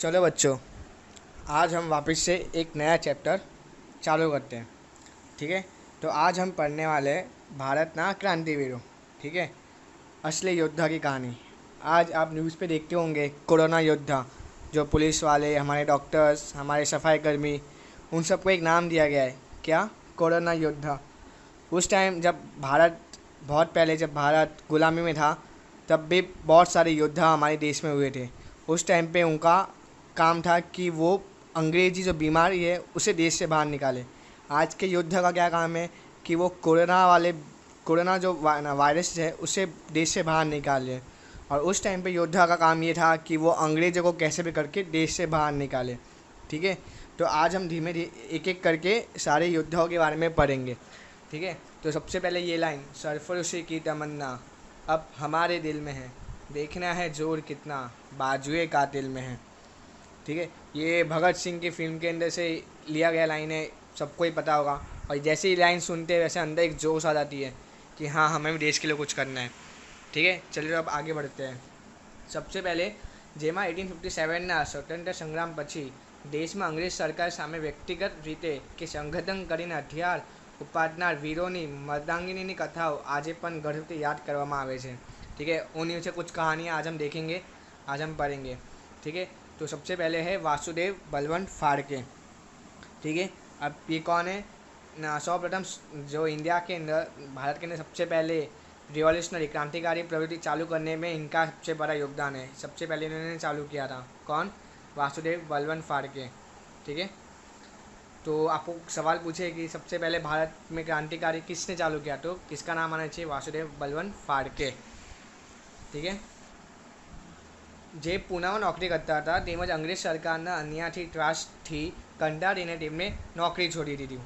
चलो बच्चों, आज हम वापस से एक नया चैप्टर चालू करते हैं। ठीक है, तो आज हम पढ़ने वाले हैं भारत ना क्रांतिवीरों। ठीक है, असली योद्धा की कहानी। आज आप न्यूज़ पे देखते होंगे कोरोना योद्धा, जो पुलिस वाले, हमारे डॉक्टर्स, हमारे सफाई कर्मी, उन सबको एक नाम दिया गया है। क्या? कोरोना योद्धा। उस टाइम जब भारत, बहुत पहले जब भारत गुलामी में था, तब भी बहुत सारे योद्धा हमारे देश में हुए थे। उस टाइम पे उनका काम था कि वो अंग्रेजी जो बीमारी है उसे देश से बाहर निकाले। आज के योद्धा का क्या काम है कि वो कोरोना जो वायरस है उसे देश से बाहर निकाले। और उस टाइम पे योद्धा का काम ये था कि वो अंग्रेज़ों को कैसे भी करके देश से बाहर निकाले। ठीक है, तो आज हम धीमे धीमे एक एक करके सारे योद्धाओं के बारे में पढ़ेंगे। ठीक है, तो सबसे पहले ये लाइन, सरफरोशी की तमन्ना अब हमारे दिल में है, देखना है जोर कितना बाजुए कातिल में है। ठीक है, ये भगत सिंह की फिल्म के अंदर से लिया गया लाइन है, सबको ही पता होगा। और जैसे ही लाइन सुनते हैं वैसे अंदर एक जोश आ जाती है कि हाँ, हमें भी देश के लिए कुछ करना है। ठीक है, चलिए अब आगे बढ़ते हैं। सबसे पहले જેમાં 1857ના સ્વતંત્ર સંગ્રામ પછી દેશમાં અંગ્રેજ સરકાર સામે વ્યક્તિગત રીતે કે સંગઠન કરીને હથિયાર ઉપાડનાર વીરોની મર્દાંગીની કથાઓ આજે પણ ગર્વથી याद કરવામાં આવે છે। ठीक है, उन्हीं से कुछ कहानियाँ आज हम देखेंगे, आज हम पढ़ेंगे। ठीक है, तो सबसे पहले है वासुदेव बलवंत फाड़के। ठीक है, अब ये कौन है ना? सर्वप्रथम जो इंडिया के अंदर, भारत के अंदर सबसे पहले रिवॉल्यूशनरी क्रांतिकारी प्रवृत्ति चालू करने में इनका सबसे बड़ा योगदान है। सबसे पहले इन्होंने चालू किया था। कौन? वासुदेव बलवंत फाड़के। ठीक है, तो आपको सवाल पूछे कि सबसे पहले भारत में क्रांतिकारी किसने चालू किया, तो किसका नाम आना चाहिए? वासुदेव बलवंत फाड़के। ठीक है, જે પૂનામાં નોકરી કરતા હતા તેમજ અંગ્રેજ સરકારના અન્યાયથી ત્રાસથી કંટાળીને તેમને नौकरी छोड़ी दी थी।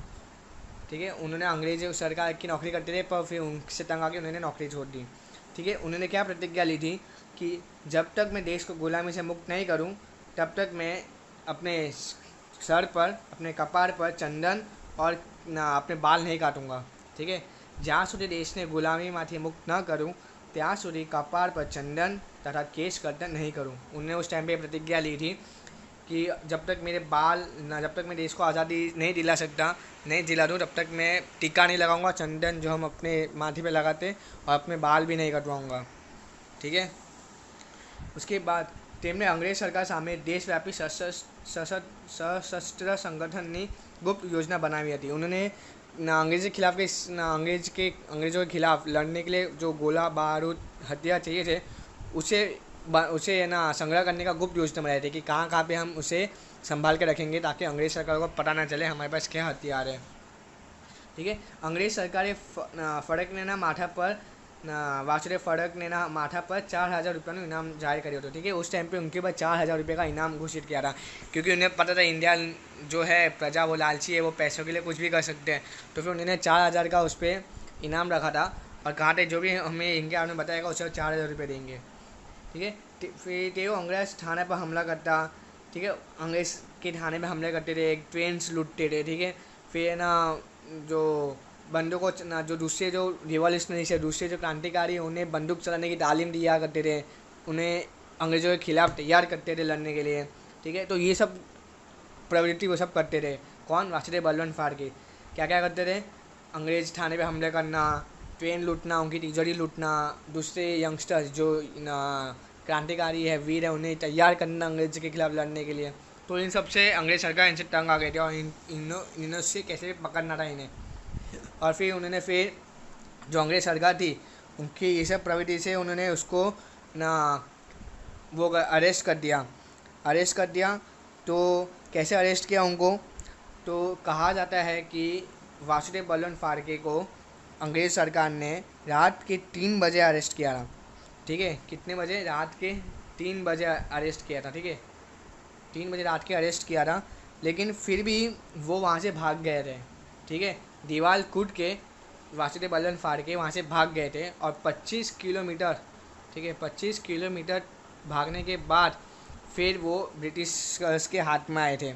ठीक है, उन्होंने अंग्रेज सरकार की नौकरी करते थे पर फिर उनसे तंग आके उन्होंने नौकरी छोड़ दी। ठीक है, उन्होंने क्या प्रतिज्ञा ली थी कि जब तक मैं देश को गुलामी से मुक्त नहीं करूं तब तक मैं अपने सर पर, अपने कपार पर चंदन और अपने बाल नहीं काटूंगा। ठीक है, જ્યાં સુધી દેશને ગુલામીમાંથી મુક્ત ન કरूं ત્યાં સુધી कपार पर चंदन तथा केश कर्तन नहीं करूं। उन्होंने उस टाइम पे प्रतिज्ञा ली थी कि जब तक मेरे बाल ना, जब तक मैं देश को आज़ादी नहीं दिला सकता, नहीं दिला दूँ, तब तक मैं टीका नहीं लगाऊंगा, चंदन जो हम अपने माथे पे लगाते, और अपने बाल भी नहीं कटवाऊंगा। ठीक है, उसके बाद તેમને અંગ્રેજ સરકાર સામે દેશવ્યાપી સશસ્ત્ર સંગઠનની गुप्त योजना बनाई थी। उन्होंने अंग्रेज़ों के खिलाफ लड़ने के लिए जो गोला बारूद हथियार चाहिए थे उसे ना संग्रह करने का गुप्त योजना बनाई थी कि कहाँ कहाँ पे हम उसे संभाल के रखेंगे ताकि अंग्रेज सरकार को पता ना चले हमारे पास क्या हथियार है। ठीक है, अंग्रेज सरकार फड़कने ना माथा पर वासुदेव फड़कने ना माथा पर 4,000 रुपये का इनाम जारी करिए होते। ठीक है, उस टाइम पे उनके पास 4,000 रुपये का इनाम घोषित किया था, क्योंकि उन्हें पता था इंडिया जो है प्रजा वो लालची है, वो पैसों के लिए कुछ भी कर सकते हैं। तो फिर उन्होंने 4,000 का उस पर इनाम रखा था और कहा था जो भी हमें इनके आपने बताएगा उसे 4,000 रुपये देंगे। ठीक है, फिर तेो अंग्रेज थाने पर हमला करता। ठीक है, अंग्रेज के थाने में हमले करते थे, एक ट्रेन लूटते थे। ठीक है, फिर ना जो बंदूकों ना, जो दूसरे जो रिवॉल्यूशनरी से दूसरे जो क्रांतिकारी उन्हें बंदूक चलाने की तालीम दिया करते थे, उन्हें अंग्रेज़ों के खिलाफ तैयार करते थे लड़ने के लिए। ठीक है, तो ये सब प्रवृत्ति वो सब करते थे। कौन? वासुदेव बलवंत फाड़के। क्या क्या करते थे? अंग्रेज थाने पे हमले करना, ट्रेन लूटना, उनकी तिजोरी लूटना, दूसरे यंगस्टर्स जो क्रांतिकारी है, वीर है, उन्हें तैयार करना अंग्रेज के खिलाफ लड़ने के लिए। तो इन सब से अंग्रेज सरकार इनसे तंग आ गई थी और इनसे कैसे पकड़ना था इन्हें। और फिर जो अंग्रेज सरकार थी उनकी ये सब प्रवृत्ति से उन्होंने उसको ना वो अरेस्ट कर दिया। तो कैसे अरेस्ट किया उनको? तो कहा जाता है कि वासुदेव बलवंत फाड़के को अंग्रेज़ सरकार ने रात के 3 बजे अरेस्ट किया था। ठीक है, कितने बजे? रात के 3 बजे अरेस्ट किया था। ठीक है, 3 बजे रात के अरेस्ट किया था, लेकिन फिर भी वो वहाँ से भाग गए थे। ठीक है, दीवार कूद के वासुदेव बलवंत फाड़के वहाँ से भाग गए थे और 25 किलोमीटर, ठीक है, 25 किलोमीटर भागने के बाद फिर वो ब्रिटिश के हाथ में आए थे।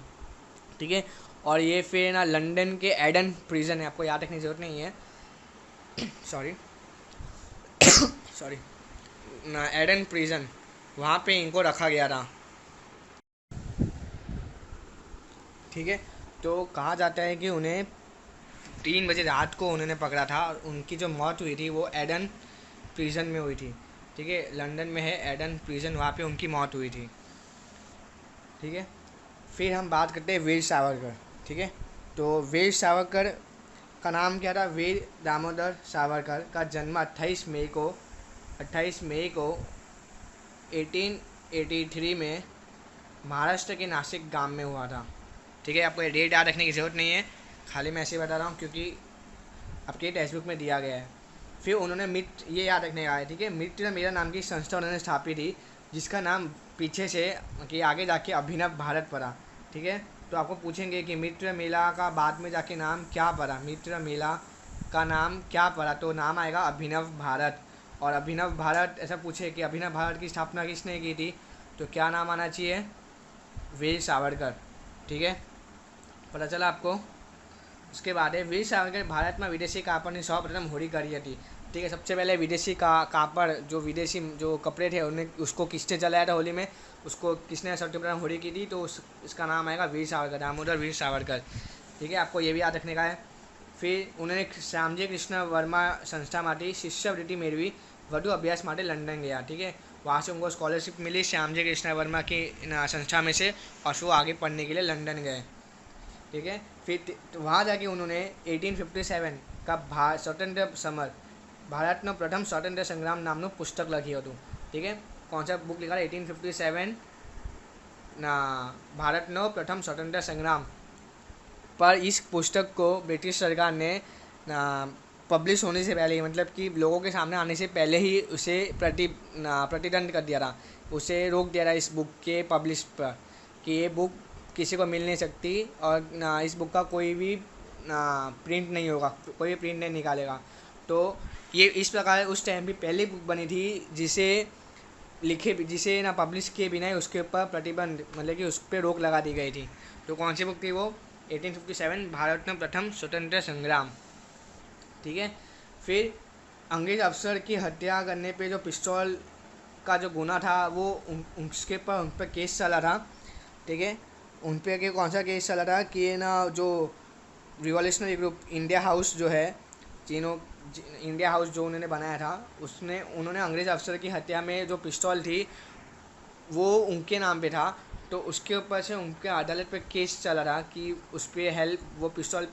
ठीक है, और ये फिर ना लंदन के एडन प्रिजन है, आपको याद रखने की ज़रूरत नहीं है, सॉरी ना, एडन प्रिजन, वहाँ पे इनको रखा गया था। ठीक है। तो कहा जाता है कि उन्हें 3 बजे रात को उन्होंने पकड़ा था और उनकी जो मौत हुई थी वो एडन प्रिजन में हुई थी। ठीक है, लंदन में है एडन प्रिजन, वहाँ पे उनकी मौत हुई थी। ठीक है, फिर हम बात करते हैं वीर सावरकर। ठीक है, तो वीर सावरकर का नाम क्या था? वीर दामोदर सावरकर का जन्म 28 मई को 1883 में महाराष्ट्र के नासिक गांव में हुआ था। ठीक है, आपको ये डेट याद रखने की ज़रूरत नहीं है, खाली मैं ऐसे बता रहा हूँ क्योंकि आपके टेक्स्ट बुक में दिया गया है। फिर उन्होंने ये याद रखने का है, ठीक है, मित्र मेरा नाम की संस्था उन्होंने स्थापित थी, जिसका नाम पीछे से कि आगे जाके अभिनव भारत पड़ा। ठीक है, तो आपको पूछेंगे कि मित्र मेला का बाद में जाके नाम क्या पड़ा, मित्र मेला का नाम क्या पड़ा, तो नाम आएगा अभिनव भारत। और अभिनव भारत ऐसा पूछे कि अभिनव भारत की स्थापना किसने की थी, तो क्या नाम आना चाहिए? वीर सावरकर। ठीक है, पता चला आपको। उसके बाद है वीर सावरकर भारत में विदेशी कापड़ सर्वप्रथम होली करी थी। ठीक है, सबसे पहले विदेशी कापड़ जो विदेशी जो कपड़े थे उन्हें उसको किसने जलाया था होली में, उसको किसने सबसे प्रथम होली की थी, तो इसका नाम आएगा वीर सावरकर, दामोदर वीर सावरकर। ठीक है, आपको ये भी याद रखने का है। फिर उन्होंने श्यामजी कृष्ण वर्मा संस्था माटी शिष्यवृत्ति मेळवी વધુ अभ्यास माटे लंदन गया। ठीक है, वहाँ से उनको स्कॉलरशिप मिली श्यामजी कृष्ण वर्मा की संस्था में से, और वो आगे पढ़ने के लिए लंदन गए। ठीक है, फिर वहाँ जाके उन्होंने 1857 का स्वतंत्र समर भारतનો પ્રથમ સ્વાતંત્ર્ય સંગ્રામ નામનું પુસ્તક લખ્યું હતું। ठीक है, कौन सा बुक लिखा था? 1857 ना भारतનો प्रथम स्वतंत्र संग्राम। पर इस पुस्तक को ब्रिटिश सरकार ने पब्लिश होने से पहले ही, मतलब कि लोगों के सामने आने से पहले ही उसे प्रतिदंड कर दिया था, उसे रोक दिया था इस बुक के पब्लिश पर, कि ये बुक किसी को मिल नहीं सकती और ना इस बुक का कोई भी प्रिंट नहीं होगा, कोई भी प्रिंट नहीं निकालेगा। तो ये इस प्रकार उस टाइम भी पहली बुक बनी थी जिसे ना पब्लिश किए बिना ही उसके ऊपर प्रतिबंध, मतलब कि उस पर रोक लगा दी गई थी। तो कौन सी बुक थी वो? 1857 भारत में प्रथम स्वतंत्र संग्राम। ठीक है, फिर अंग्रेज अफसर की हत्या करने पे जो पिस्तौल का जो गुना था वो उसके पर उन पर केस चला था। ठीक है, उन पे के कौन सा केस चला था कि ना जो रिवॉल्यूशनरी ग्रुप इंडिया हाउस जो है, इंडिया हाउस जो उन्होंने बनाया था, उन्होंने अंग्रेज अफसर की हत्या में जो पिस्तौल थी वो उनके नाम पे था, तो उसके ऊपर से उनके अदालत पे केस चला था कि उस पर हेल्प वो पिस्तौल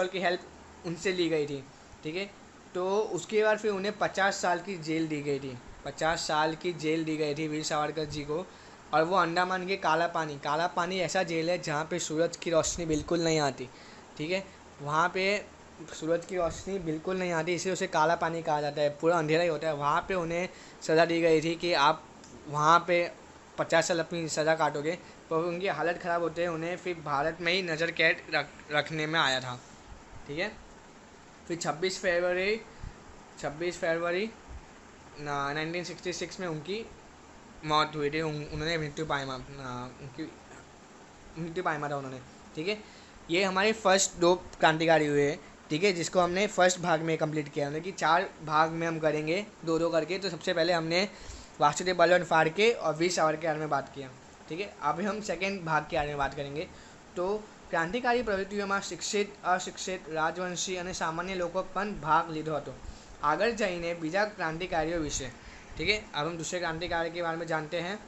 की हेल्प उनसे ली गई थी। ठीक है, तो उसके बाद फिर उन्हें 50 साल की जेल दी गई थी, 50 साल की जेल दी गई थी वीर सावरकर जी को। और वो अंडमान के काला पानी ऐसा जेल है जहाँ पे सूरज की रोशनी बिल्कुल नहीं आती। ठीक है, वहाँ पे सूरज की रोशनी बिल्कुल नहीं आती, इसलिए उसे काला पानी कहा जाता है, पूरा अंधेरा ही होता है। वहाँ पे उन्हें सज़ा दी गई थी कि आप वहाँ पे 50 साल अपनी सज़ा काटोगे, पर उनकी हालत ख़राब होते हैं, उन्हें फिर भारत में ही नज़र कैद रखने में आया था। ठीक है, फिर 26 फरवरी 1966 में उनकी मौत हुई थी, उन्होंने मृत्यु पाया था उन्होंने। ठीक है, ये हमारे फर्स्ट 2 क्रांतिकारी हुए। ठीक है, जिसको हमने फर्स्ट भाग में कंप्लीट किया, मतलब कि 4 भाग में हम करेंगे 2-2 करके। तो सबसे पहले हमने वासुदेव बलवंत फाड़के और वीर सावरकर के बारे में बात किया। ठीक है, अभी हम सेकेंड भाग के बारे में बात करेंगे। तो क्रांतिकारी પ્રવૃત્તિઓમાં શિક્ષિત અશિક્ષિત રાજવંશી અને સામાન્ય લોકો પણ ભાગ લીધો હતો। આગળ જઈને બીજા ક્રાંતિકારીઓ વિશે। ठीक है, अब हम दूसरे क्रांतिकारी के बारे में जानते हैं।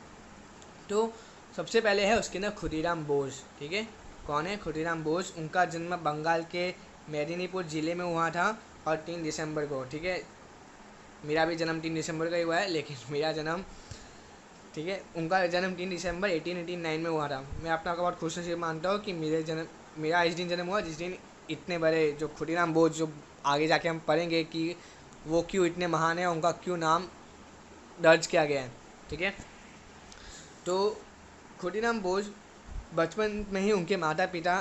तो सबसे पहले है उसके नाम खुदीराम बोस। ठीक है, कौन है? खुदीराम बोस। उनका जन्म बंगाल के मेदिनीपुर ज़िले में हुआ था और 3 दिसंबर को। ठीक है, मेरा भी जन्म 3 दिसंबर का ही हुआ है, लेकिन मेरा जन्म, ठीक है, उनका जन्म 3 दिसंबर 1889 में हुआ था। मैं अपना को बहुत खुश नसीब मानता हूँ कि मेरा इस दिन जन्म हुआ जिस दिन इतने बड़े जो खुदीराम बोस, जो आगे जाके हम पढ़ेंगे कि वो क्यों इतने महान है, उनका क्यों नाम दर्ज किया गया है। ठीक है, तो खुदीराम बोस बचपन में ही उनके माता पिता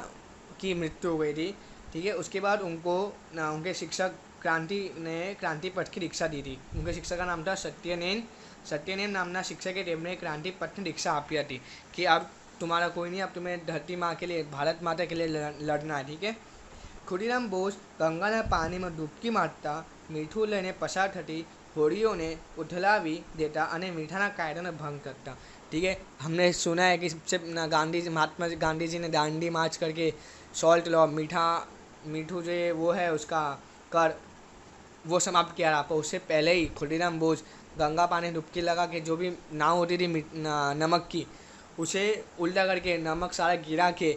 की मृत्यु हो गई थी। ठीक है, उसके बाद उनके शिक्षक क्रांति पथ की दीक्षा दी थी। उनके शिक्षक का नाम था सत्यनेन नामना शिक्षक टेमने क्रांति पथ दीक्षा आपी थी कि अब तुम्हारा कोई नहीं, अब तुम्हें धरती माँ के लिए, भारत माता के लिए लड़ना है। ठीक है, खुदीराम बोस गंगाना पानी में डूबकी मारता मीठू लઈને પસાર થતી હોડીઓને ઉથલાવી દેતા અને મીઠાના કાયદાનો ભંગ करता। ठीक है, हमने सुना है कि सबसे महात्मा गांधी जी ने दांडी मार्च करके सॉल्ट लॉ मीठू जो वो है उसका कर वो समाप्त किया था। पर उससे पहले ही खुदीराम बोस गंगा पानी डुबकी लगा के जो भी नाव होती थी नमक की, उसे उल्टा करके नमक सारा गिरा के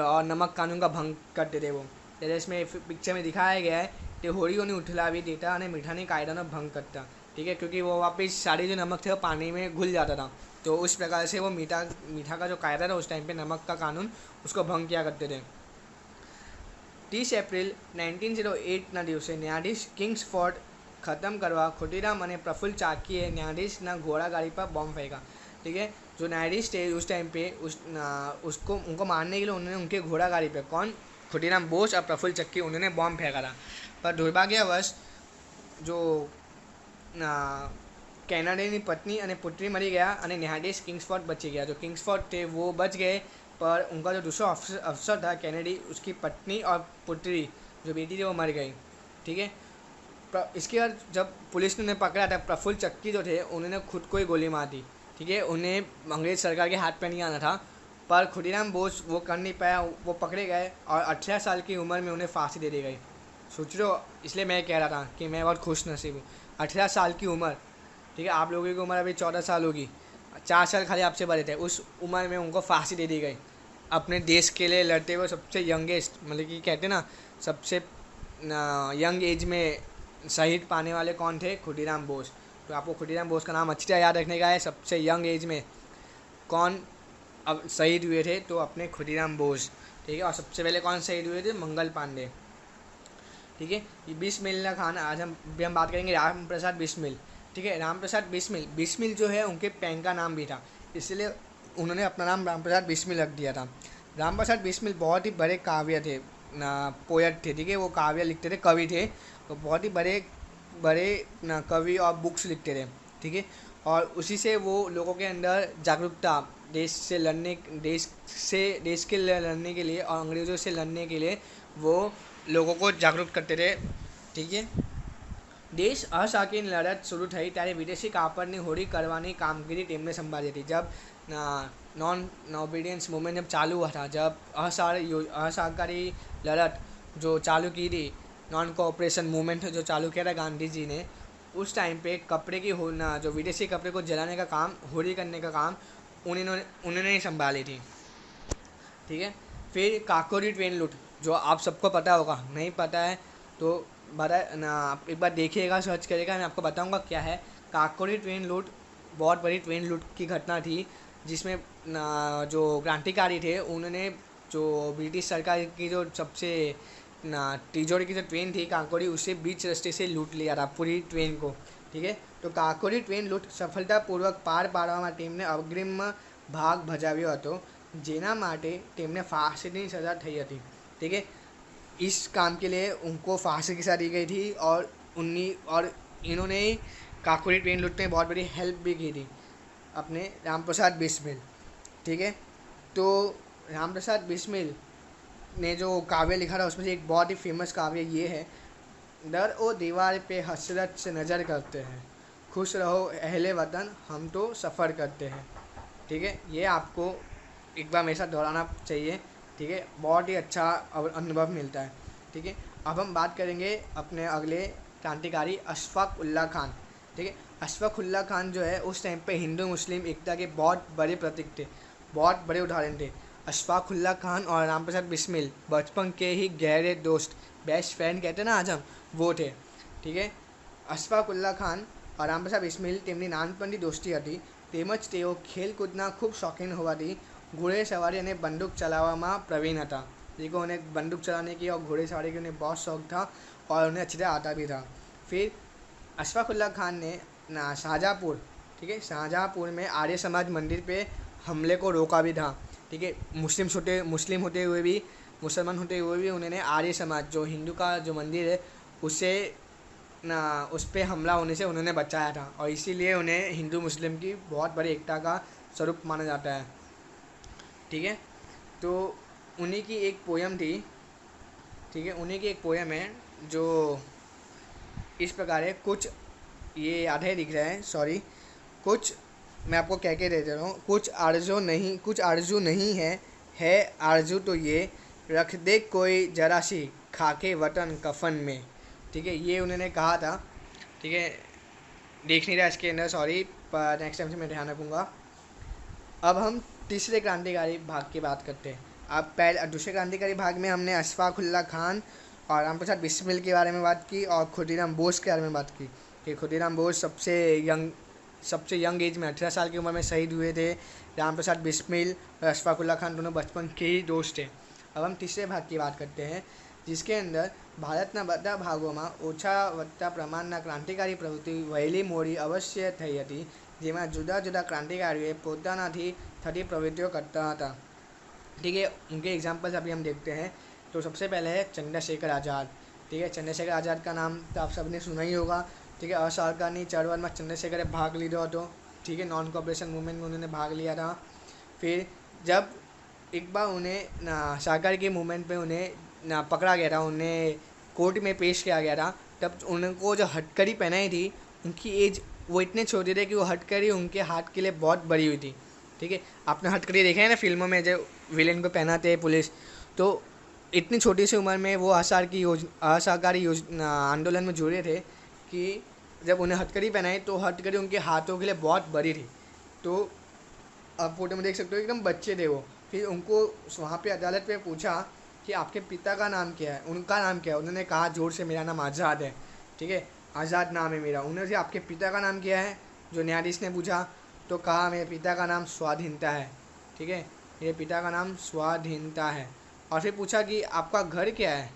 और नमक कानून का भंग करते थे वो। जैसे इसमें पिक्चर में दिखाया गया है कि होड़ीओने उथलावी देता અને મીઠાની કાયદાનો भंग करता। ठीक है, क्योंकि वो वापस सारे जो नमक थे वो पानी में घुल जाता था, तो उस प्रकार से वो मीठा का जो कायदा था उस टाइम पे नमक का कानून उसको भंग किया करते थे। 30 એપ્રિલ 1908ના દિવસે ન્યાયાધીશ કિંગ્સફોર્ડ ख़त्म करवा खुदीराम અને प्रफुल्ल चाकीए न्यायाधीशना घोड़ागाड़ी पर बम फेंका। ठीक है, जो न्यायाधीश थे उस टाइम पे उसको उनको मारने के लिए उन्होंने उनके घोड़ागाड़ी पे कौन खुदीराम बोस और प्रफुल्ल चक्की उन्होंने बम फेंका था। पर दुर्भाग्यवश जो कैनेडियन पत्नी और पुत्री मरी गया और न्यायाधीश किंग्सफोर्ड बची गया। जो किंग्सफोर्ड थे वो बच गए, पर उनका जो दूसरा अफसर था कैनेडी, उसकी पत्नी और पुत्री जो बेटी थी वो मर गई। ठीक है, इसके बाद जब पुलिस ने उन्हें पकड़ा था, प्रफुल्ल चक्की जो थे उन्होंने खुद को ही गोली मार दी। ठीक है, उन्हें अंग्रेज सरकार के हाथ पे नहीं आना था, पर खुदीराम बोस वो कर नहीं पाया, वो पकड़े गए और 18 साल की उम्र में उन्हें फांसी दे दी गई। सोच लो, इसलिए मैं कह रहा था कि मैं बहुत खुश नसीब हूँ। 18 साल की उम्र, ठीक है, आप लोगों की उम्र अभी 14 साल होगी, 4 साल खाली आपसे बड़े थे, उस उम्र में उनको फांसी दे दी गई। अपने देश के लिए लड़ते हुए सबसे यंगेस्ट, मतलब कि कहते हैं ना सबसे यंग एज में शहीद पाने वाले कौन थे? खुदीराम बोस। तो आपको खुदीराम बोस का नाम अच्छी तरह याद रखने का है। सबसे यंग एज में कौन अब शहीद हुए थे? तो अपने खुदीराम बोस। ठीक है, और सबसे पहले कौन शहीद हुए थे? मंगल पांडे। ठीक है, ये बिस्मिल्लाह खान, आज हम बात करेंगे राम प्रसाद बिस्मिल। ठीक है, राम प्रसाद बिस्मिल जो है उनके पैन का नाम भी था, इसलिए उन्होंने अपना नाम राम प्रसाद बिस्मिल रख दिया था। राम प्रसाद बिस्मिल बहुत ही बड़े काव्य थे, पोएट थे। ठीक है, वो काव्य लिखते थे, कवि थे, तो बहुत ही बड़े कवि और बुक्स लिखते थे। ठीक है, और उसी से वो लोगों के अंदर जागरूकता, देश के लड़ने के लिए और अंग्रेज़ों से लड़ने के लिए वो लोगों को जागरूक करते थे। ठीक है, देश અશાંતિની લડત શરૂ થઈ ત્યારે વિદેશી કાપડની હોડી કરવાની કામગીરી તેમને સંભાળી હતી। जब नॉन ओबीडियंस मूवमेंट जब चालू हुआ था, जब असहकारी लड़त जो चालू की थी, नॉन कोऑपरेशन मूवमेंट जो चालू किया था गांधी जी ने, उस टाइम पे कपड़े की जो विदेशी कपड़े को जलाने का काम, होड़ी करने का काम उन्होंने ही संभाली थी। ठीक है, फिर काकोरी ट्रेन लूट, जो आप सबको पता होगा, नहीं पता है तो आप एक बार देखिएगा, सर्च करिएगा, मैं आपको बताऊंगा क्या है। काकोरी ट्रेन लूट बहुत बड़ी ट्रेन लूट की घटना थी, जिसमें जो क्रांतिकारी थे उन्होंने जो ब्रिटिश सरकार की जो सबसे तिजोरी की जो ट्रेन थी काकोरी, उसे बीच रास्ते से लूट लिया था पूरी ट्रेन को। ठीक है, तो काकोरी ट्रेन लूट सफलतापूर्वक पार પાડવામાં તેમને અગ્રિમ ભાગ ભજાવ્યો હતો, જેના માટે તેમને ફાંસીની સજા થઈ હતી। ठीक है, इस काम के लिए उनको फांसी की सजा दी गई थी, और इन्होंने काकोरी ट्रेन लूट में बहुत बड़ी हेल्प भी की थी अपने राम प्रसाद बिस्मिल। ठीक है, तो राम प्रसाद बिस्मिल ने जो काव्य लिखा था उसमें से एक बहुत ही फेमस काव्य ये है, डर ओ दीवार पे हसरत से नज़र करते हैं, खुश रहो अहले वतन हम तो सफ़र करते हैं। ठीक है, ये आपको एक बार मेरे साथ दोहराना चाहिए। ठीक है, बहुत ही अच्छा अनुभव मिलता है। ठीक है, अब हम बात करेंगे अपने अगले क्रांतिकारी अशफाक उल्लाह खान। ठीक है, अशफाक उल्लाह खान जो है उस टाइम पे हिंदू मुस्लिम एकता के बहुत बड़े प्रतीक थे, बहुत बड़े उदाहरण थे। अशफाक उल्लाह खान और राम प्रसाद बिस्मिल बचपन के ही गहरे दोस्त, बेस्ट फ्रेंड कहते हैं ना आज हम, वो थे। ठीक है, अशफाक उल्लाह खान और राम प्रसाद बिस्मिल તેમની નાનપણની દોસ્તી હતી, તેમજ તેઓ ખેલકૂદના ખૂબ શોખીન હોવાથી घोड़े सवारी અને बंदूक चलावा प्रवीण था। देखो, उन्हें बंदूक चलाने की और घोड़े सवारी की उन्हें बहुत शौक था और उन्हें अच्छी तरह आता भी था। फिर अशफाक उल्लाह खान ने शाहजहाँपुर, ठीक है, शाहजहाँपुर में आर्य समाज मंदिर पे हमले को रोका भी था। ठीक है, मुस्लिम होते हुए भी, मुसलमान होते हुए भी उन्होंने आर्य समाज जो हिंदू का जो मंदिर है उसे उस पर हमला होने से उन्होंने बचाया था, और इसीलिए उन्हें हिंदू मुस्लिम की बहुत बड़ी एकता का स्वरूप माना जाता है। ठीक है, तो उन्हीं की एक पोयम थी। ठीक है, उन्हीं की एक पोयम है जो इस प्रकार है, कुछ ये आधे दिख रहे हैं, सॉरी। कुछ मैं आपको कह के दे दे रहा हूँ, कुछ आरजू नहीं है आरजू तो ये, रख दे कोई जरा सी खाके वतन कफन में। ठीक है, ये उन्होंने कहा था। ठीक है, देख नहीं रहा इसके अंदर, सॉरी, पर नेक्स्ट टाइम से मैं ध्यान रखूँगा। अब हम तीसरे क्रांतिकारी भाग की बात करते हैं। अब दूसरे क्रांतिकारी भाग में हमने अशफाकुल्ला खान और राम प्रसाद बिस्मिल के बारे में बात की और खुदीराम बोस के बारे में बात की कि खुदीराम बोस सबसे यंग एज में 18 साल की उम्र में शहीद हुए थे। राम प्रसाद बिस्मिल और अशफाकुल्ला खान दोनों बचपन के ही दोस्त थे। अब हम तीसरे भाग की बात करते हैं, जिसके अंदर भारतना બધા ભાગોમાં ઓછા વધતા પ્રમાણના ક્રાંતિકારી પ્રવૃત્તિ વહેલી મોડી અવશ્ય થઈ હતી, જેમાં જુદા જુદા ક્રાંતિકારીઓએ પોતાનાથી થતી પ્રવૃત્તિઓ કરતા હતા। ठीक है, उनके एग्जाम्पल्स अभी हम देखते हैं। तो सबसे पहले है चंद्रशेखर आज़ाद। ठीक है, चंद्रशेखर आज़ाद का नाम तो आप सबने सुना ही होगा। ठीक है, असहकारनी चळवळ में चंद्रशेखरे भाग लीधो હતો। ठीक है, नॉन कॉपरेशन मूवमेंट में उन्होंने भाग लिया था। फिर जब एक बार उन्हें सहकार की मूवमेंट में उन्हें पकड़ा गया था, उन्हें कोर्ट में पेश किया गया था, तब उनको जो हथकड़ी पहनाई थी, उनकी एज वो इतने छोटे थे कि वो हथकड़ी उनके हाथ के लिए बहुत बड़ी हुई थी। ठीक है, आपने हथकड़ी देखे हैं ना फिल्मों में, जो विलेन को पहनाते हैं पुलिस, तो इतनी छोटी सी उम्र में वो असहकारी आंदोलन में जुड़े थे कि जब उन्हें हथकड़ी पहनाई तो हथकड़ी उनके हाथों के लिए बहुत बड़ी थी। तो आप फोटो में देख सकते हो, एकदम बच्चे थे वो। फिर उनको वहाँ पे अदालत में पूछा कि आपके पिता का नाम क्या है, उनका नाम क्या है। उन्होंने कहा जोर से, मेरा नाम आज़ाद है। ठीक है, आज़ाद नाम है मेरा। उन्होंने आपके पिता का नाम क्या है, जो न्यायाधीश ने पूछा, तो कहा मेरे पिता का नाम स्वाधीनता है। ठीक है, मेरे पिता का नाम स्वाधीनता है। और फिर पूछा कि आपका घर क्या है,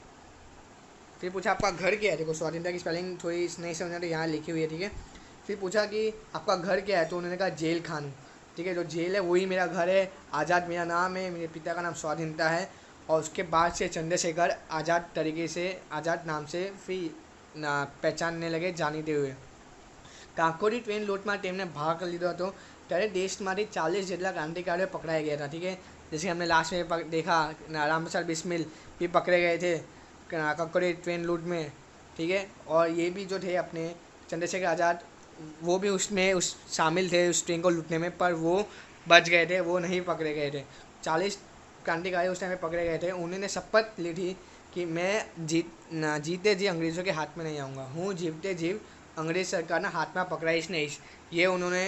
देखो स्वाधीनता की स्पेलिंग थोड़ी नहीं समझना तो यहाँ लिखी हुई है। ठीक है, फिर पूछा कि आपका घर क्या है, तो उन्होंने कहा जेल खानू। ठीक है, जो जेल है वही मेरा घर है, आज़ाद मेरा नाम है, मेरे पिता का नाम स्वाधीनता है। और उसके बाद से चंद्रशेखर आज़ाद तरीके से, आज़ाद नाम से फिर पहचानने लगे, जानीते हुए। કાકોરી ટ્રેન લૂંટમાં તેમને ભાગ લીધો હતો, ત્યારે દેશમાંથી 40 જેટલા ક્રાંતિકારીઓ પકડાઈ ગયા હતા। ठीक है, जैसे हमने लास्ट में देखा, राम प्रसाद बिस्मिल भी पकड़े गए थे काकोरी ट्रेन लूट में। ठीक है, और ये भी जो थे अपने चंद्रशेखर आज़ाद, वो भी उस शामिल थे उस ट्रेन को लूटने में, पर वो बच गए थे, वो नहीं पकड़े गए थे। 40 क्रांतिकारी उस टाइम में पकड़े गए थे। उन्होंने शपथ ली थी कि मैं जीते जी अंग्रेज़ों के हाथ में नहीं आऊँगा, हूँ जीवते जीव अंग्रेज़ सरकार ने हाथ में पकड़ाइश नहीं। ये उन्होंने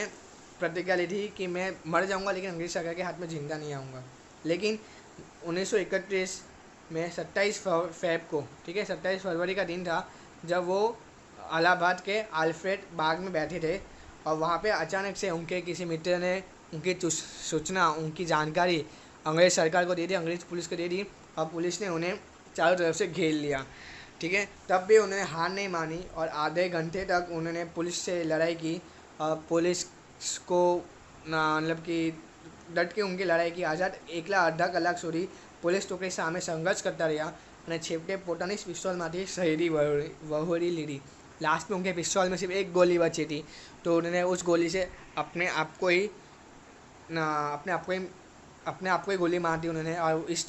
प्रतिज्ञा ली थी कि मैं मर जाऊंगा लेकिन अंग्रेज़ सरकार के हाथ में जिंदा नहीं आऊँगा। लेकिन 1931 में 27 फ़रवरी को, ठीक है, 27 फरवरी का दिन था, जब वो इलाहाबाद के अल्फ्रेड बाग में बैठे थे और वहाँ पे अचानक से उनके किसी मित्र ने उनकी सूचना, उनकी जानकारी अंग्रेज़ सरकार को दे दी, अंग्रेज़ पुलिस को दे दी, और पुलिस ने उन्हें चारों तरफ से घेर लिया। ठीक है, तब भी उन्होंने हार नहीं मानी और आधे घंटे तक उन्होंने पुलिस से लड़ाई की। पुलिस को मतलब कि डट के उनकी लड़ाई की। आज़ाद एकला अर्धा कलाक સુધી પોલીસ ટોકરી સામે સંઘર્ષ કરતા રહ્યા અને છેવટે પોતાની पिस्तौलમાંથી शहीदी વહોરી લીધી। लास्ट में उनके पिस्तौल में सिर्फ एक गोली बची थी, तो उन्होंने उस गोली से अपने आप को ही गोली मार दी उन्होंने, और इस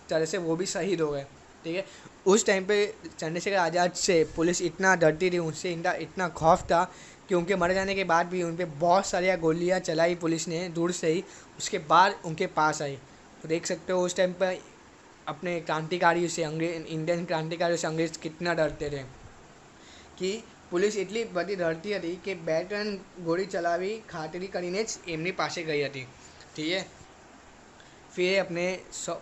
तरह से वो भी शहीद हो गए। ठीक है, उस टाइम पे चंद्रशेखर आज़ाद से पुलिस इतना डरती थी, उनसे इतना खौफ था कि उनके मर जाने के बाद भी उन पर बहुत सारी गोलियां चलाई पुलिस ने दूर से ही, उसके बाद उनके पास आई। तो देख सकते हो उस टाइम पर अपने क्रांतिकारियों से, इंडियन क्रांतिकारियों से अंग्रेज कितना डरते थे कि पुलिस એટલી બધી ડરતી હતી कि બેટન ગોળી ચલાવી ખાતરી કરીને જ એમની પાસે ગઈ હતી। ठीक है, फिर अपने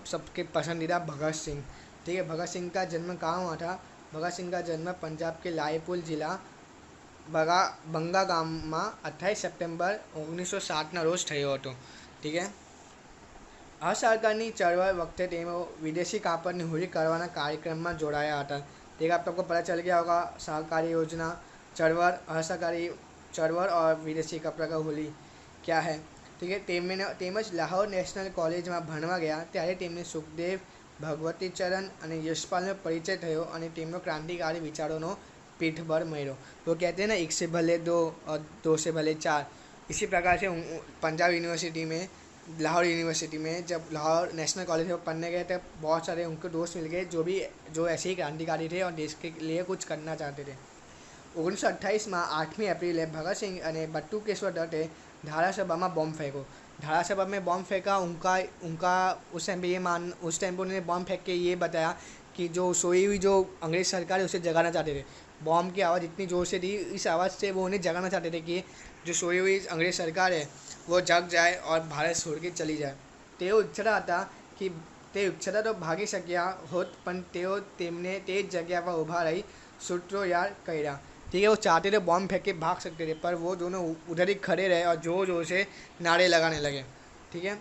सबके पसंदीदा भगत सिंह। ठीक है, भगत सिंह का जन्म कहाँ हुआ था? भगत सिंह का जन्म पंजाब के लायपुल जिला બંગા ગામમાં 28 સપ્ટેમ્બર 1960ના રોજ થયો હતો। ठीक है, असहकारनी चळवळ वखते तेमो विदेशी कापड़नी होली करवाना कार्यक्रमમાં જોડાયા હતા। ठीक है, अब आपको पता चल गया होगा सहकारी योजना, चळवळ, असहकारी चळवळ और विदेशी कपड़ा का होली क्या है। ठीक है, તેમજ લાહોર નેશનલ કોલેજમાં ભણવા ગયા ત્યારે તેમને સુખદેવ, ભગવતીચરણ અને યશપાલનો પરિચય થયો અને તેમનો ક્રાંતિકારી વિચારોનો पीठबल મળ્યો। तो कहते हैं ना, एक से भले दो और दो से भले चार। इसी प्रकार से पंजाब यूनिवर्सिटी में, लाहौर यूनिवर्सिटी में जब लाहौर नेशनल कॉलेज में पढ़ने गए तब बहुत सारे उनके दोस्त मिल गए जो ऐसे ही क्रांतिकारी थे और देश के लिए कुछ करना चाहते थे। 1928માં 8મી એપ્રિલે भगत सिंह અને बट्टू केशवर दत्ते धारासभा में बॉम्ब फेंको। धारासभा में बॉम्ब फेंका। उनका उनका उस टाइम पे उस टाइम पे उन्होंने बॉम्ब फेंक के ये बताया कि जो सोई हुई जो अंग्रेज़ सरकार है उसे जगाना चाहते थे। बॉम्ब की आवाज़ इतनी ज़ोर से थी, इस आवाज़ से वो उन्हें जगाना चाहते थे कि जो सोई हुई अंग्रेज़ सरकार है वो जग जाए और भारत छोड़ के चली जाए। તેઓ ઈચ્છતા હતા કે તે ઈચ્છતા તો ભાગી શક્યા હોત, પણ તેઓ તેમને તે જ જગ્યા પર ઊભા રહી सूत्रोयार કર્યા। ठीक है, वो चाहते थे बॉम्ब फेंक के भाग सकते थे, पर वो दोनों उधर ही खड़े रहे और जोर जोर से नारे लगाने लगे। ठीक है,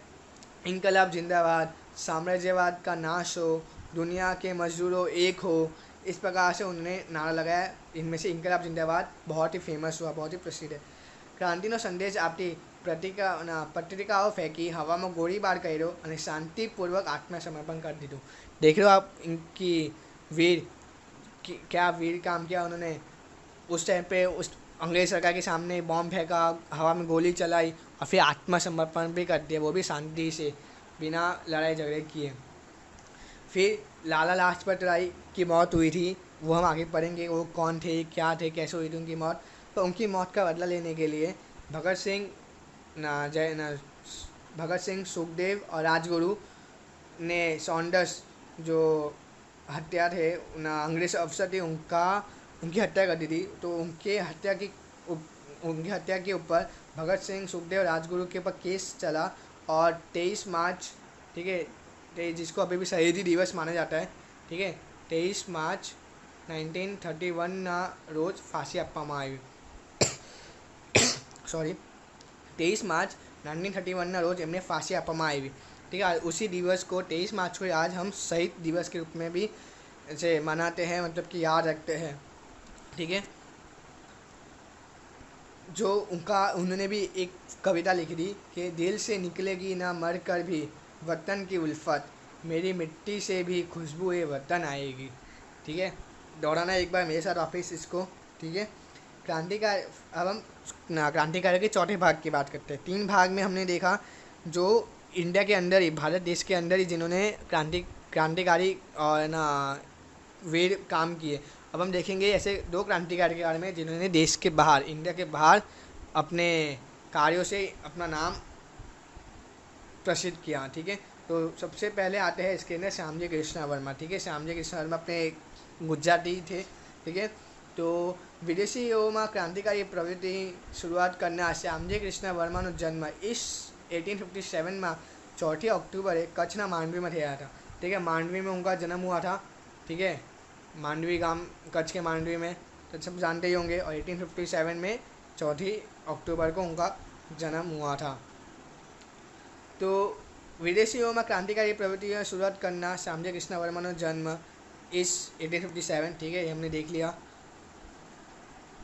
इनकलाब जिंदाबाद, साम्राज्यवाद का नाश हो, दुनिया के मजदूरों एक हो, इस प्रकार से उन्होंने नारा लगाया। इनमें से इनकलाब जिंदाबाद बहुत ही फेमस हुआ, बहुत ही प्रसिद्ध है। क्रांतिનો संदेश आपती पत्रिकाओं फेंकी, हवा में गोलीबार કર્યો અને शांतिपूर्वक आत्मसमर्पण कर દીધું। देख रहे हो आप इनकी वीर क्या वीर काम किया उन्होंने। उस टाइम पे उस अंग्रेज़ सरकार के सामने बॉम्ब फेंका, हवा में गोली चलाई और फिर आत्मसमर्पण भी कर दिया, वो भी शांति से, बिना लड़ाई झगड़े किए। फिर लाला लाजपत राय की मौत हुई थी, वो हम आगे पढ़ेंगे वो कौन थे, क्या थे, कैसे हुई थी उनकी मौत। तो उनकी मौत का बदला लेने के लिए भगत सिंह, सुखदेव और राजगुरु ने सॉन्डर्स जो हत्या थे अंग्रेज अफसर थे उनकी हत्या कर दी थी। तो उनकी हत्या के ऊपर भगत सिंह, सुखदेव, राजगुरु के ऊपर केस चला और 23 मार्च, ठीक है, जिसको अभी भी शहीदी दिवस माना जाता है, ठीक है, 23 मार्च 1931 रोज फांसी આપવામાં આવી। सॉरी 23 मार्च 1931 रोज एमने फांसी આપવામાં આવી। ठीक है, उसी दिवस को 23 मार्च को आज हम शहीद दिवस के रूप में भी से मनाते हैं, मतलब कि याद रखते हैं। ठीक है, जो उन्होंने भी एक कविता लिखी थी कि दिल से निकलेगी ना मर कर भी वतन की उल्फत, मेरी मिट्टी से भी खुशबू ये वतन आएगी। ठीक है, दोहराना एक बार मेरे साथ वापिस इसको। ठीक है, क्रांतिकारी, अब हम क्रांतिकारी के चौथे भाग की बात करते हैं। 3 भाग में हमने देखा जो इंडिया के अंदर ही, भारत देश के अंदर ही जिन्होंने क्रांतिकारी और वीर काम किए। अब हम देखेंगे ऐसे 2 क्रांतिकारी के बारे में जिन्होंने देश के बाहर, इंडिया के बाहर अपने कार्यों से अपना नाम प्रसिद्ध किया। ठीक है, तो सबसे पहले आते हैं इसके अंदर श्यामजी कृष्ण वर्मा। ठीक है, श्यामजी कृष्ण वर्मा अपने गुजराती थे। ठीक है, तो વિદેશીઓમાં ક્રાંતિકારી પ્રવૃત્તિ શરૂઆત કરનાર શ્યામજી કૃષ્ણ વર્માનો જન્મ 1857 में 4 अक्टूबर कच्छના માંડવીમાં થયા હતા। ठीक है, मांडवी में उनका जन्म हुआ था। ठीक है, मांडवी गांव कच्छ के मांडवी में, तो सब जानते ही होंगे। और 1857 में 4 अक्टूबर को उनका जन्म हुआ था। तो विदेशियों में क्रांतिकारी प्रवृत्तियों शुरुआत करना श्यामजी कृष्ण वर्माનો जन्म 1857। ठीक है, ये हमने देख लिया।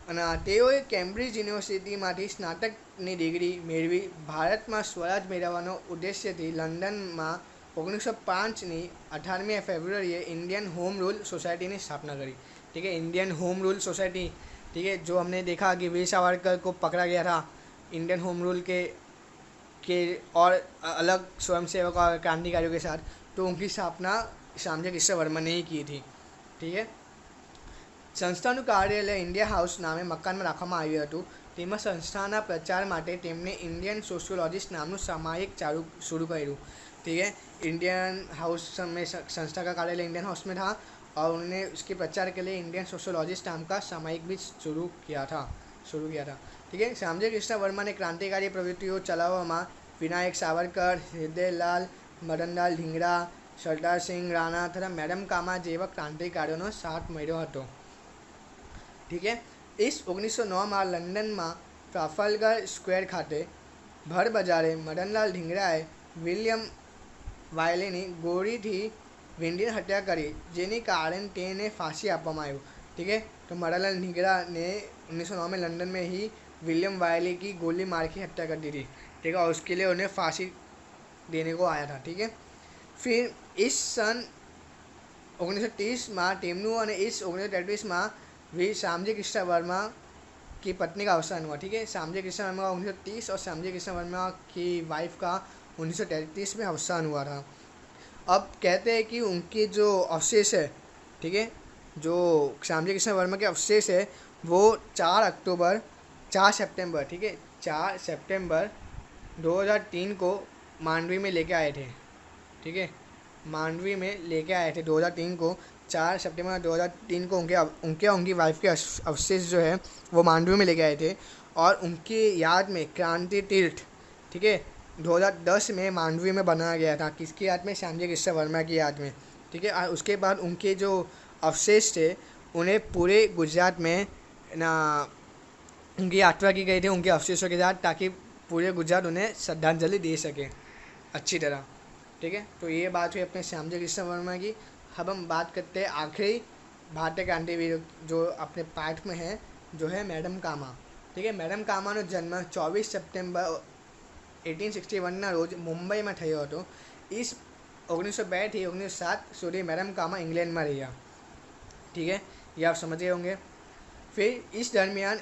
અને તેઓએ કેમ્બ્રિજ યુનિવર્સિટીમાંથી સ્નાતકની ડિગ્રી મેળવી ભારતમાં સ્વરાજ મેળવવાનો ઉદ્દેશ્યથી લંડનમાં 1905ની 18મી ફેબ્રુઆરીએ इंडियन होम रूल सोसाइटी की स्थापना करी। ठीक है, इंडियन होम रूल सोसाइटी। ठीक है, जो हमने देखा कि वीर सावरकर को पकड़ा गया था इंडियन होम रूल के और अलग स्वयंसेवक और क्रांतिकारियों के साथ, तो उनकी स्थापना श्यामजी कृष्ण वर्मा ने ही की थी। ठीक है, संस्थाનું કાર્યાલય इंडिया हाउस नामे मकान में રાખવામાં આવ્યું હતું। તેમાં સંસ્થાના પ્રચાર માટે તેમણે इंडियन सोशियोलॉजिस्ट नामનું सामायिक शुरू કર્યું। ठीक है, इंडियन हाउस में संस्था का कार्यालय इंडियन हाउस में था और उन्होंने उसके प्रचार के लिए इंडियन सोशियोलॉजिस्ट नाम का सामायिक भी शुरू किया था। ठीक है, श्यामजी कृष्ण वर्मा ने क्रांतिकारी प्रवृत्तिओं चलावવામાં विनायक सावरकर, हृदयलाल, मदनलाल धिंगरा, सरदार सिंह राणा तथा मैडम कामा જેવા क्रांतिकारियों साथ મળ્યો હતો। ठीक है, इस 1909 में लंडन में ट्राफाल्गर स्क्वेर खाते भर बजारे मदनलाल धिंगराए विलियम वायलेनी गोली थी वींडीने हत्या करी, जेनी कारण तेने फांसी आपवामां आवी। ठीक है, तो मदनलाल धिंगरा ने 1909 में लंदन में ही विलियम वायले की गोली मार के हत्या कर दी थी। ठीक है, और उसके लिए उन्हें फांसी देने को आया था। ठीक है, फिर इस सन 1930 में टेमनू और इस 1933 में वीर श्यामजी कृष्ण वर्मा की पत्नी का अवसान हुआ। ठीक है, श्यामजी कृष्ण वर्मा का 1930 और श्यामजी कृष्ण वर्मा की वाइफ का 1933 में अवसान हुआ था। अब कहते हैं कि उनके जो अवशेष है, ठीक है, जो श्यामजी कृष्ण वर्मा के अवशेष है वो 4 सितंबर, ठीक है, 4 सितंबर 2003 को मांडवी में लेके आए थे, ठीक है, मांडवी में लेके आए थे 2003 को, 4 सितंबर 2003 को उनकी वाइफ के अवशेष जो है वो मांडवी में लेके आए थे। और उनकी याद में क्रांति तीर्थ, ठीक है, 2010 में मांडवी में बनाया गया था। किसकी याद में? श्यामजी कृष्ण वर्मा की याद में, ठीक है। और उसके बाद उनके जो अवशेष थे उन्हें पूरे गुजरात में ना उनकी यात्रा की गई थी उनके अवशेषों के साथ, ताकि पूरे गुजरात उन्हें श्रद्धांजलि दे सके अच्छी तरह, ठीक है। तो ये बात हुई अपने श्यामजी कृष्ण वर्मा की। अब हम बात करते हैं आखिरी भारतीय क्रांतिवीर जो अपने पाठ में है, जो है मैडम कामा, ठीक है। मैडम कामाનો જન્મ 24 સપ્ટેમ્બર 1861 ના રોજ મુંબઈમાં થયો હતો। इस 1902 થી 1907 સુધી मैडम कामा इंग्लैंड में રહ્યા, ठीक है, ये आप समझ गए होंगे। फिर इस दरमियान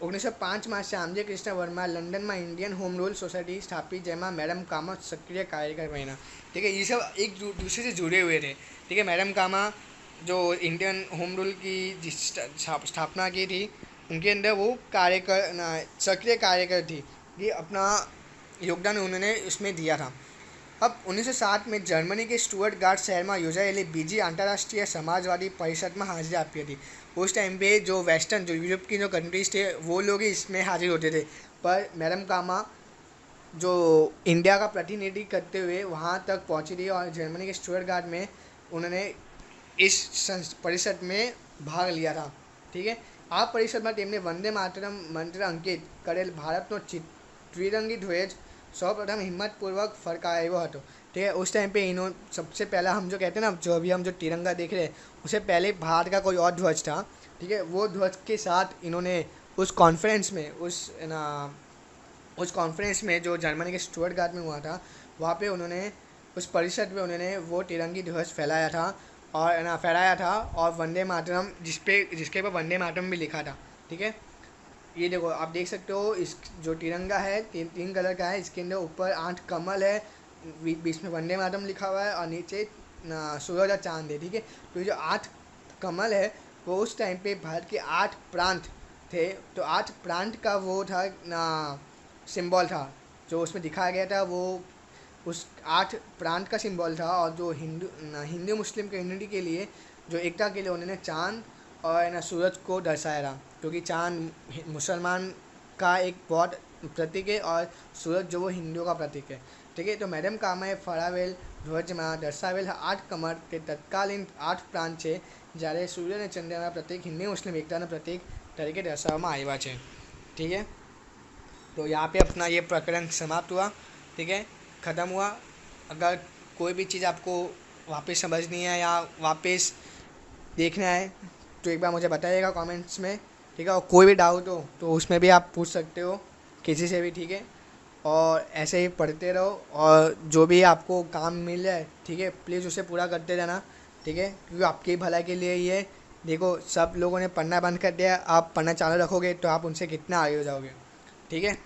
1905 में श्यामजी कृष्ण वर्मा लंदन में इंडियन होम रूल सोसाइटी स्थापित, जेमा मैडम कामा सक्रिय कार्यकर बना, ठीक है। ये सब एक दूसरे से जुड़े हुए थे, ठीक है। मैडम कामा जो इंडियन होम रूल की स्थापना की थी उनके अंदर वो सक्रिय कार्यकर थी, कि अपना योगदान उन्होंने उसमें दिया था। अब 1907 में जर्मनी के स्टुअर्टगार्ट शहर में योजाયેલી બીજી आंतरराष्ट्रीय समाजवादी परिषद में हाजिरी आपी थी। उस टाइम पे जो वेस्टर्न जो यूरोप की जो कंट्रीज थे वो लोग ही इसमें हाजिर होते थे, पर मैडम कामा जो इंडिया का प्रतिनिधि करते हुए वहाँ तक पहुँची थी और जर्मनी के स्टुअर्टगार्ट में उन्होंने इस परिषद में भाग लिया था, ठीक है। आ परिषद में तेमने वंदे मातरम मंत्र अंकित करेल भारतનો त्रिरंगी ध्वज सर्वप्रथम हिम्मतपूर्वक फरकायो હતો, ठीक है। उस टाइम पे सबसे पहला हम जो कहते हैं ना, जो अभी हम जो तिरंगा देख रहे हैं उससे पहले भारत का कोई और ध्वज था, ठीक है। वो ध्वज के साथ इन्होंने उस कॉन्फ्रेंस में उस कॉन्फ्रेंस में जो जर्मनी के स्टुअर्टगार्ट में हुआ था वहाँ पे उन्होंने उस परिषद में उन्होंने वो तिरंगी ध्वज फहराया था और वंदे मातरम जिसके ऊपर वंदे मातरम भी लिखा था, ठीक है। ये देखो आप देख सकते हो, इस जो तिरंगा है तीन कलर का है, इसके अंदर ऊपर 8 कमल है, बीच में वंदे मातरम लिखा हुआ है और नीचे सूरज और चांद है, ठीक है। तो ये जो 8 कमल है वो उस टाइम पे भारत के 8 प्रांत थे, तो 8 प्रांत का वो था सिंबल था जो उसमें दिखाया गया था, वो उस 8 प्रांत का सिंबल था। और जो हिंदू मुस्लिम कम्युनिटी के लिए जो एकता के लिए उन्होंने चांद और सूरज को दर्शाया था, क्योंकि चांद मुसलमान का एक बहुत प्रतीक है और सूरज जो वो हिंदुओं का प्रतीक है, ठीक है। तो मैडम कामाએ ફરાવેલ ધ્વજમાં દર્શાવેલ 8 કમર તે તત્કાલીન 8 પ્રાંત છે, જ્યારે સૂર્ય અને ચંદ્રના પ્રતીક हिंदू मुस्लिम एकताના પ્રતીક તરીકે દર્શાવવામાં આવ્યા છે, ठीक है। तो यहाँ पे अपना ये प्रकरण समाप्त हुआ, ठीक है, ख़त्म हुआ। अगर कोई भी चीज़ आपको वापस समझनी है या वापस देखना है तो एक बार मुझे बताइएगा कमेंट्स में, ठीक है। और कोई भी डाउट हो तो उसमें भी आप पूछ सकते हो किसी से भी, ठीक है। और ऐसे ही पढ़ते रहो और जो भी आपको काम मिल जाए, ठीक है, प्लीज़ उसे पूरा करते रहना, ठीक है, क्योंकि आपकी भलाई के लिए ये देखो सब लोगों ने पढ़ना बंद कर दिया, आप पढ़ना चालू रखोगे तो आप उनसे कितना आगे हो जाओगे, ठीक है।